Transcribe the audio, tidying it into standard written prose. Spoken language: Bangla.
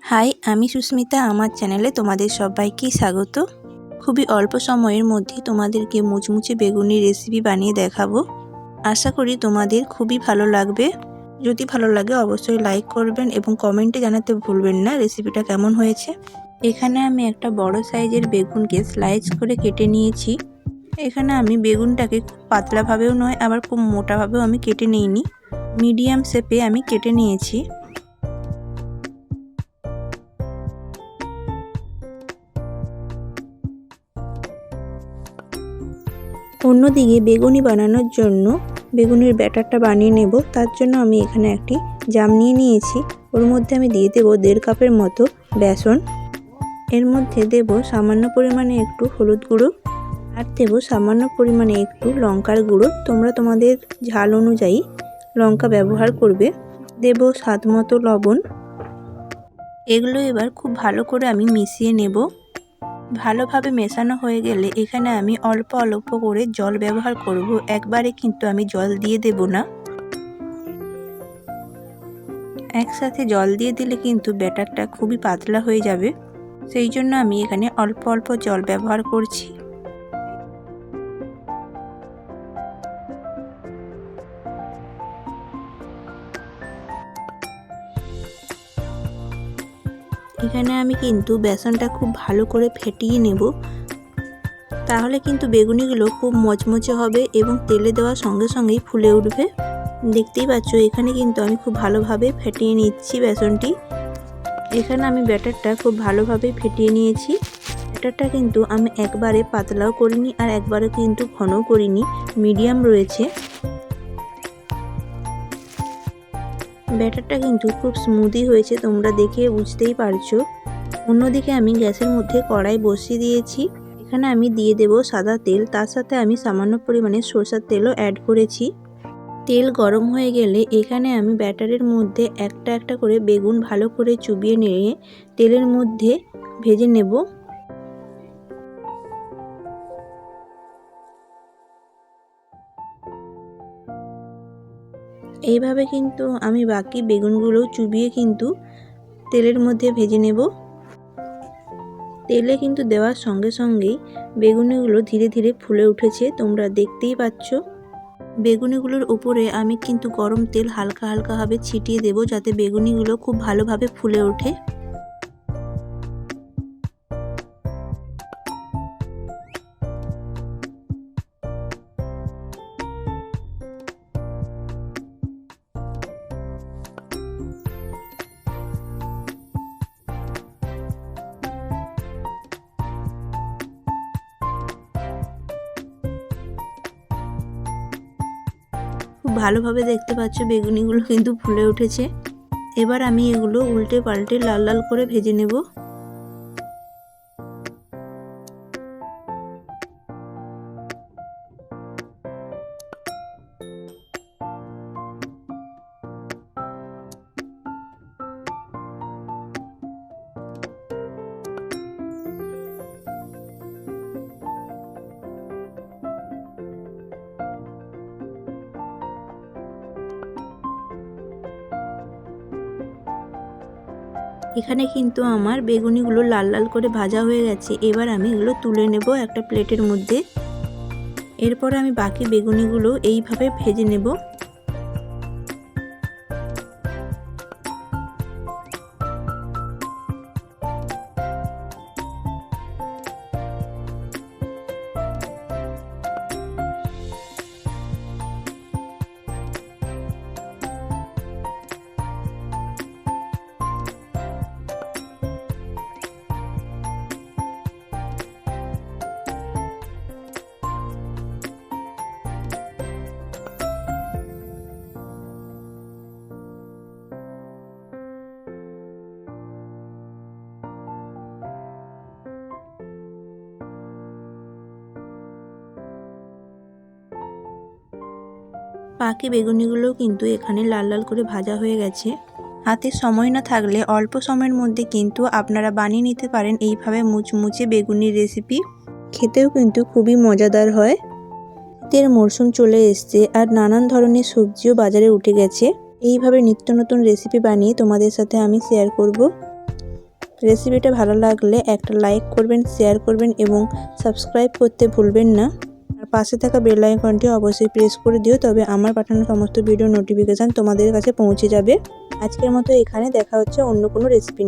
হাই, আমি সুস্মিতা। আমার চ্যানেলে তোমাদের সবাইকে স্বাগত। খুবই অল্প সময়ের মধ্যে তোমাদেরকে মুচমুচে বেগুনির রেসিপি বানিয়ে দেখাবো। আশা করি তোমাদের খুবই ভালো লাগবে। যদি ভালো লাগে অবশ্যই লাইক করবেন এবং কমেন্টে জানাতে ভুলবেন না রেসিপিটা কেমন হয়েছে। এখানে আমি একটা বড় সাইজের বেগুনকে স্লাইস করে কেটে নিয়েছি। এখানে আমি বেগুনটাকে খুব পাতলাভাবেও নয় আবার খুব মোটাভাবেও আমি কেটে নিইনি, মিডিয়াম শেপে আমি কেটে নিয়েছি। অন্যদিকে বেগুনি বানানোর জন্য বেগুনের ব্যাটারটা বানিয়ে নেব। তার জন্য আমি এখানে একটি জাম নিয়ে নিয়েছি। ওর মধ্যে আমি দিয়ে দেবো 1.5 কাপের মতো বেসন। এর মধ্যে দেব সামান্য পরিমাণে একটু হলুদ গুঁড়ো আর দেব সামান্য পরিমাণে একটু লঙ্কার গুঁড়ো। তোমরা তোমাদের ঝাল অনুযায়ী লঙ্কা ব্যবহার করবে। দেব স্বাদ মতো লবণ। এগুলো এবার খুব ভালো করে আমি মিশিয়ে নেব। ভালোভাবে মেশানো হয়ে গেলে এখানে আমি অল্প অল্প করে জল ব্যবহার করব। একবারে কিন্তু আমি জল দিয়ে দেব না। একসাথে জল দিয়ে দিলে কিন্তু ব্যাটারটা খুবই পাতলা হয়ে যাবে, সেই জন্য আমি এখানে অল্প অল্প জল ব্যবহার করছি। এখানে আমি কিন্তু বেসনটা খুব ভালো করে ফেটিয়ে নেব, তাহলে কিন্তু বেগুনিগুলো খুব মচমচে হবে এবং তেলে দেওয়ার সঙ্গে সঙ্গেই ফুলে উঠবে। দেখতেই পাচ্ছ এখানে কিন্তু আমি খুব ভালোভাবে ফেটিয়ে নিচ্ছি বেসনটি। এখানে আমি ব্যাটারটা খুব ভালোভাবে ফেটিয়ে নিয়েছি। ব্যাটারটা কিন্তু আমি একবারে পাতলাও করিনি আর একবারে কিন্তু ঘনও করিনি, মিডিয়াম রয়েছে। ব্যাটারটা কিন্তু খুব স্মুদি হয়েছে, তোমরা দেখে বুঝতেই পারছো। অন্যদিকে আমি গ্যাসের মধ্যে কড়াই বসিয়ে দিয়েছি। এখানে আমি দিয়ে দেব সাদা তেল, তার সাথে আমি সামান্য পরিমাণে সরষের তেলও অ্যাড করেছি। তেল গরম হয়ে গেলে এখানে আমি ব্যাটারের মধ্যে একটা একটা করে বেগুন ভালো করে চুবিয়ে নিয়ে তেলের মধ্যে ভেজে নেব। এইভাবে কিন্তু আমি বাকি বেগুনগুলো চুবিয়ে কিন্তু তেলের মধ্যে ভেজে নেব। তেলে কিন্তু দেওয়ার সঙ্গে সঙ্গেই বেগুনিগুলো ধীরে ধীরে ফুলে উঠেছে, তোমরা দেখতেই পাচ্ছ। বেগুনিগুলোর উপরে আমি কিন্তু গরম তেল হালকা হালকাভাবে ছিটিয়ে দেব, যাতে বেগুনিগুলো খুব ভালোভাবে ফুলে ওঠে। খুব ভালোভাবে দেখতে পাচ্ছ বেগুনিগুলো কিন্তু ফুলে উঠেছে। এবার আমি এগুলো উল্টে পাল্টে লাল লাল করে ভেজে নেব। এখানে কিন্তু আমার বেগুনিগুলো লাল লাল করে ভাজা হয়ে গেছে। এবার আমি এগুলো তুলে নেব একটা প্লেটের মধ্যে। এরপর আমি বাকি বেগুনিগুলো এইভাবে ভেজে নেব। বাকি বেগুনিগুলো কিন্তু এখানে লাল লাল করে ভাজা হয়ে গেছে। হাতে সময় না থাকলে অল্প সময়ের মধ্যে কিন্তু আপনারা বানিয়ে নিতে পারেন এইভাবে মুচমুচে বেগুনির রেসিপি। খেতেও কিন্তু খুবই মজাদার হয়। শীতের মরশুম চলে এসছে আর নানান ধরনের সবজিও বাজারে উঠে গেছে। এইভাবে নিত্য নতুন রেসিপি বানিয়ে তোমাদের সাথে আমি শেয়ার করব। রেসিপিটা ভালো লাগলে একটা লাইক করবেন, শেয়ার করবেন এবং সাবস্ক্রাইব করতে ভুলবেন না। আর পাশে থাকা বেল আইকনটি অবশ্যই প্রেস করে দিও, তবে আমার পাঠানো সমস্ত ভিডিও নোটিফিকেশান তোমাদের কাছে পৌঁছে যাবে। আজকের মতো এখানে, দেখা হচ্ছে অন্য কোনো রেসিপি নিয়ে।